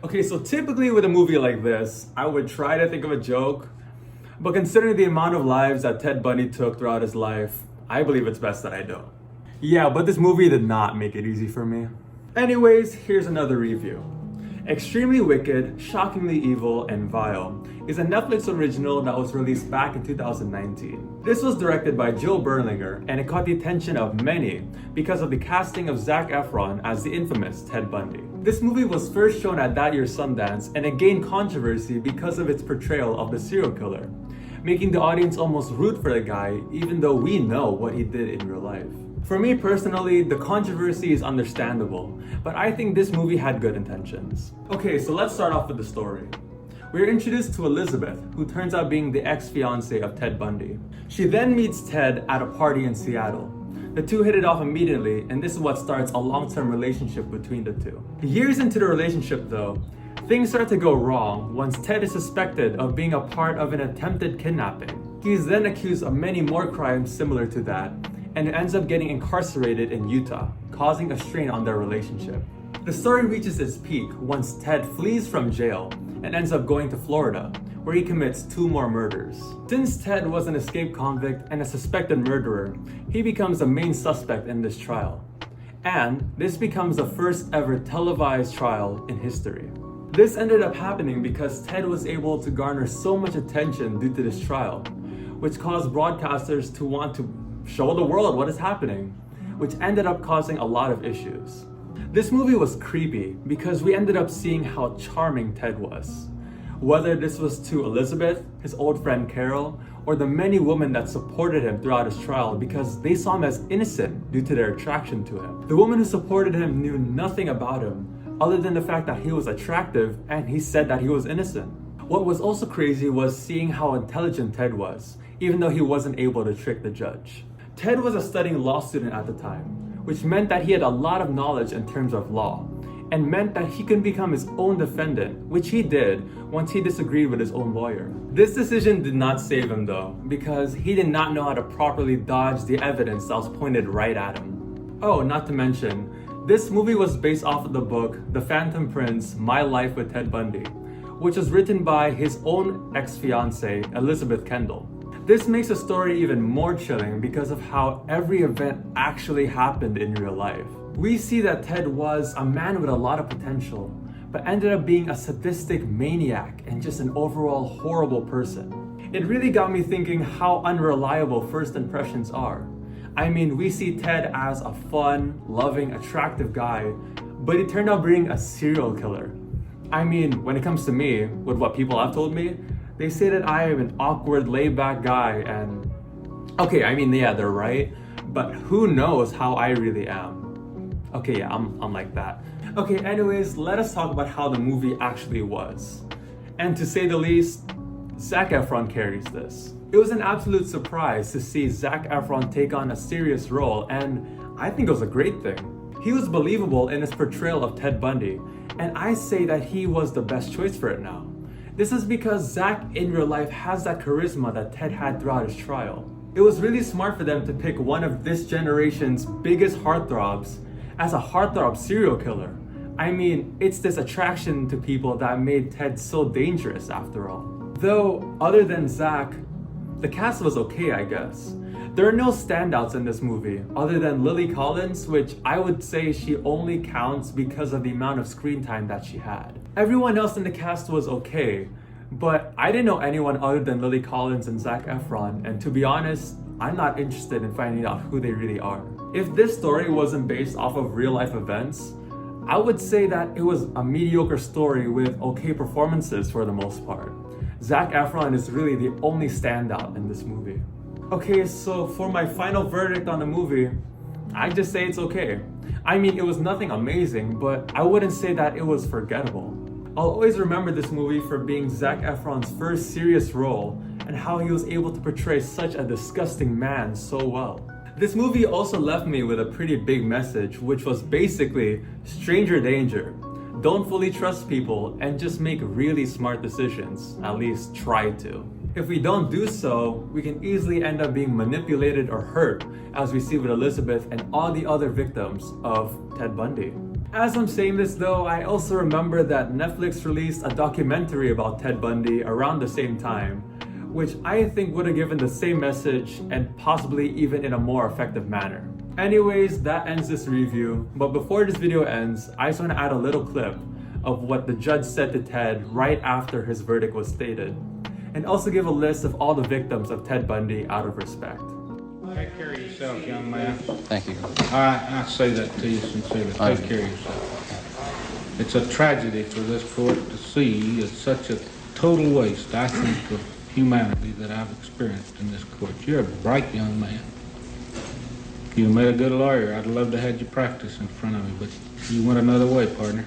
Okay, so typically with a movie like this, I would try to think of a joke, but considering the amount of lives that Ted Bundy took throughout his life, I believe it's best that I don't. Yeah, but this movie did not make it easy for me. Anyways, here's another review. Extremely Wicked, Shockingly Evil, and Vile is a Netflix original that was released back in 2019. This was directed by Joe Berlinger, and it caught the attention of many because of the casting of Zac Efron as the infamous Ted Bundy. This movie was first shown at that year's Sundance, and it gained controversy because of its portrayal of the serial killer, making the audience almost root for the guy even though we know what he did in real life. For me personally, the controversy is understandable, but I think this movie had good intentions. Okay, so let's start off with the story. We're introduced to Elizabeth, who turns out being the ex-fiancée of Ted Bundy. She then meets Ted at a party in Seattle. The two hit it off immediately, and this is what starts a long-term relationship between the two. Years into the relationship though, things start to go wrong once Ted is suspected of being a part of an attempted kidnapping. He is then accused of many more crimes similar to that, and ends up getting incarcerated in Utah, causing a strain on their relationship. The story reaches its peak once Ted flees from jail and ends up going to Florida, where he commits 2 more murders. Since Ted was an escaped convict and a suspected murderer, he becomes the main suspect in this trial. And this becomes the first ever televised trial in history. This ended up happening because Ted was able to garner so much attention due to this trial, which caused broadcasters to want to show the world what is happening, which ended up causing a lot of issues. This movie was creepy because we ended up seeing how charming Ted was. Whether this was to Elizabeth, his old friend Carol, or the many women that supported him throughout his trial because they saw him as innocent due to their attraction to him. The woman who supported him knew nothing about him other than the fact that he was attractive and he said that he was innocent. What was also crazy was seeing how intelligent Ted was, even though he wasn't able to trick the judge. Ted was a studying law student at the time, which meant that he had a lot of knowledge in terms of law, and meant that he could become his own defendant, which he did once he disagreed with his own lawyer. This decision did not save him though, because he did not know how to properly dodge the evidence that was pointed right at him. Oh, not to mention, this movie was based off of the book The Phantom Prince: My Life with Ted Bundy, which was written by his own ex-fiancée, Elizabeth Kendall. This makes the story even more chilling because of how every event actually happened in real life. We see that Ted was a man with a lot of potential, but ended up being a sadistic maniac and just an overall horrible person. It really got me thinking how unreliable first impressions are. I mean, we see Ted as a fun, loving, attractive guy, but he turned out being a serial killer. I mean, when it comes to me, with what people have told me, they say that I am an awkward, laid-back guy, and okay, I mean, yeah, they're right, but who knows how I really am. Okay, yeah, I'm like that. Okay, anyways, let us talk about how the movie actually was. And to say the least, Zac Efron carries this. It was an absolute surprise to see Zac Efron take on a serious role, and I think it was a great thing. He was believable in his portrayal of Ted Bundy, and I say that he was the best choice for it now. This is because Zac in real life has that charisma that Ted had throughout his trial. It was really smart for them to pick one of this generation's biggest heartthrobs as a heartthrob serial killer. I mean, it's this attraction to people that made Ted so dangerous after all. Though, other than Zac, the cast was okay, I guess. There are no standouts in this movie other than Lily Collins, which I would say she only counts because of the amount of screen time that she had. Everyone else in the cast was okay, but I didn't know anyone other than Lily Collins and Zac Efron, and to be honest, I'm not interested in finding out who they really are. If this story wasn't based off of real life events, I would say that it was a mediocre story with okay performances for the most part. Zac Efron is really the only standout in this movie. Okay, so for my final verdict on the movie, I just say it's okay. I mean, it was nothing amazing, but I wouldn't say that it was forgettable. I'll always remember this movie for being Zac Efron's first serious role and how he was able to portray such a disgusting man so well. This movie also left me with a pretty big message, which was basically stranger danger. Don't fully trust people and just make really smart decisions, at least try to. If we don't do so, we can easily end up being manipulated or hurt, as we see with Elizabeth and all the other victims of Ted Bundy. As I'm saying this though, I also remember that Netflix released a documentary about Ted Bundy around the same time, which I think would have given the same message and possibly even in a more effective manner. Anyways, that ends this review, but before this video ends, I just want to add a little clip of what the judge said to Ted right after his verdict was stated, and also give a list of all the victims of Ted Bundy out of respect. Take care of yourself, young man. Thank you. I say that to you sincerely. Take care of yourself. It's a tragedy for this court to see. It's such a total waste, I think, of humanity that I've experienced in this court. You're a bright young man. You made a good lawyer. I'd love to have you practice in front of me, but you went another way, partner.